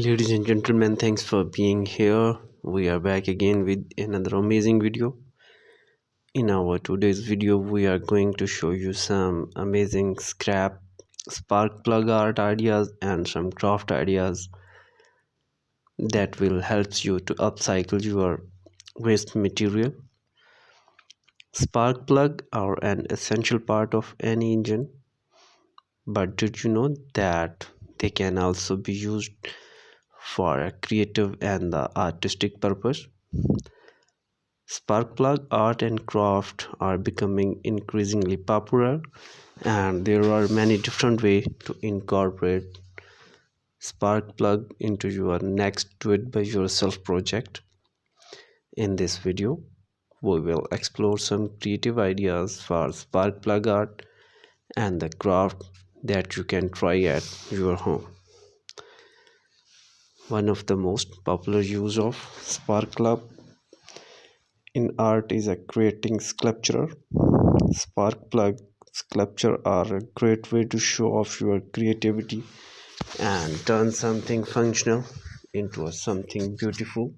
Ladies and gentlemen, thanks for being here. We are back again with another amazing video. In our today's video, we are going to show you some amazing scrap spark plug art ideas and some craft ideas that will help you to upcycle your waste material. Spark plug are an essential part of any engine, but did you know that they can also be used for a creative and artistic purpose? Spark plug art and craft are becoming increasingly popular, and there are many different ways to incorporate spark plug into your next do it by yourself project. In this video, we will explore some creative ideas for spark plug art and the craft that you can try at your home. One of the most popular use of spark plug in art is a creating sculpture. Spark plug sculpture are a great way to show off your creativity and turn something functional into something beautiful.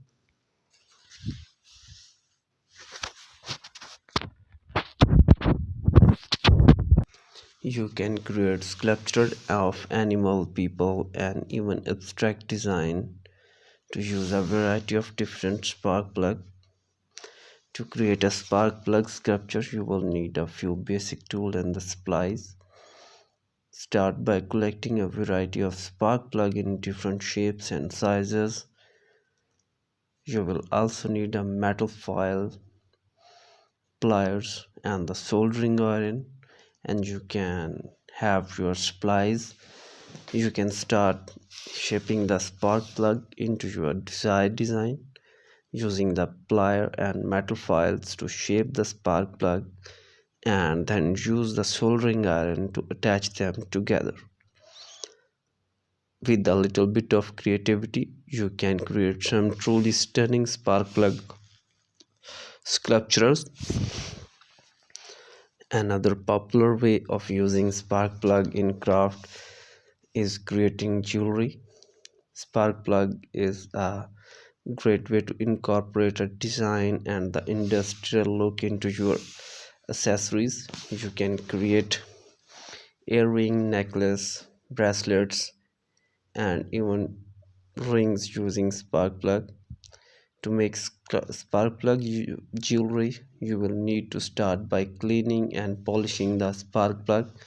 You can create sculpture of animal, people, and even abstract design to use a variety of different spark plug. To create a spark plug sculpture, you will need a few basic tools and the supplies. Start by collecting a variety of spark plug in different shapes and sizes. You will also need a metal file, pliers, and the soldering iron, and you can have your supplies. You can start shaping the spark plug into your desired design using the plier and metal files to shape the spark plug, and then use the soldering iron to attach them together. With a little bit of creativity, you can create some truly stunning spark plug sculptures. Another popular way of using spark plug in craft is creating jewelry. Spark plug is a great way to incorporate a design and the industrial look into your accessories. You can create earring, necklace, bracelets, and even rings using spark plug. To make spark plug jewelry, you will need to start by cleaning and polishing the spark plug,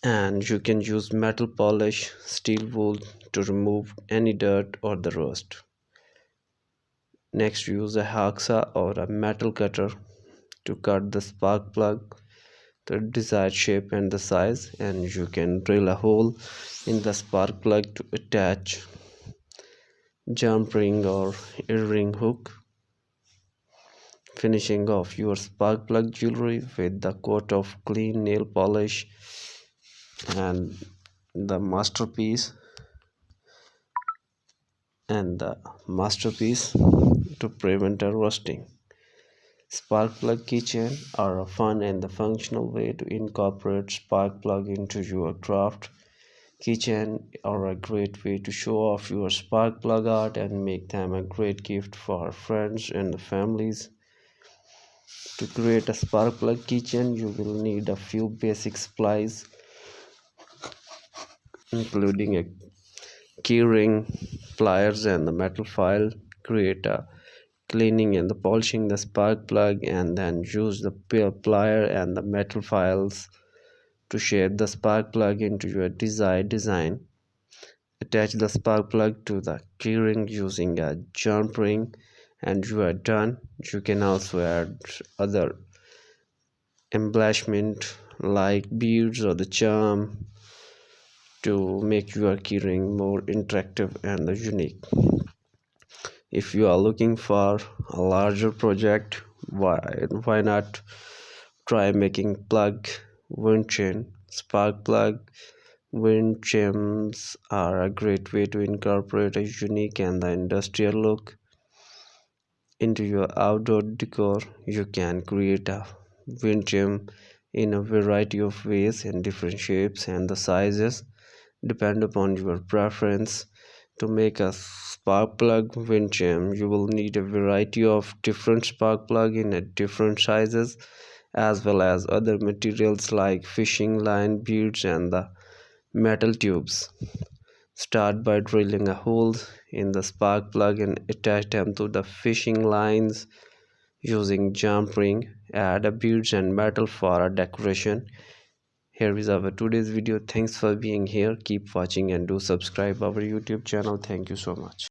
and you can use metal polish, steel wool to remove any dirt or the rust. Next, use a hacksaw or a metal cutter to cut the spark plug the desired shape and the size, and you can drill a hole in the spark plug to attach jump ring or earring hook, finishing off your spark plug jewelry with the coat of clean nail polish and the masterpiece to prevent a rusting. Spark plug keychain are a fun and the functional way to incorporate spark plug into your craft. Keychain are a great way to show off your spark plug art and make them a great gift for friends and families. To create a spark plug keychain, you will need a few basic supplies, including a keyring, pliers, and the metal file. Create a cleaning and the polishing the spark plug, and then use the plier and the metal files to shape the spark plug into your desired design. Attach the spark plug to the keyring using a jump ring, and you are done. You can also add other embellishment like beads or the charm to make your keyring more interactive and unique. If you are looking for a larger project, why not try making plug wind chain? Spark plug wind chains are a great way to incorporate a unique and the industrial look into your outdoor decor. You can create a wind chime in a variety of ways and different shapes and the sizes depend upon your preference. To make a spark plug wind chime, you will need a variety of different spark plug in different sizes, as well as other materials like fishing line, beads, and the metal tubes. Start by drilling a hole in the spark plug and attach them to the fishing lines using jump ring. Add a beads and metal for a decoration. Here is our today's video. Thanks for being here. Keep watching and do subscribe our YouTube channel. Thank you so much.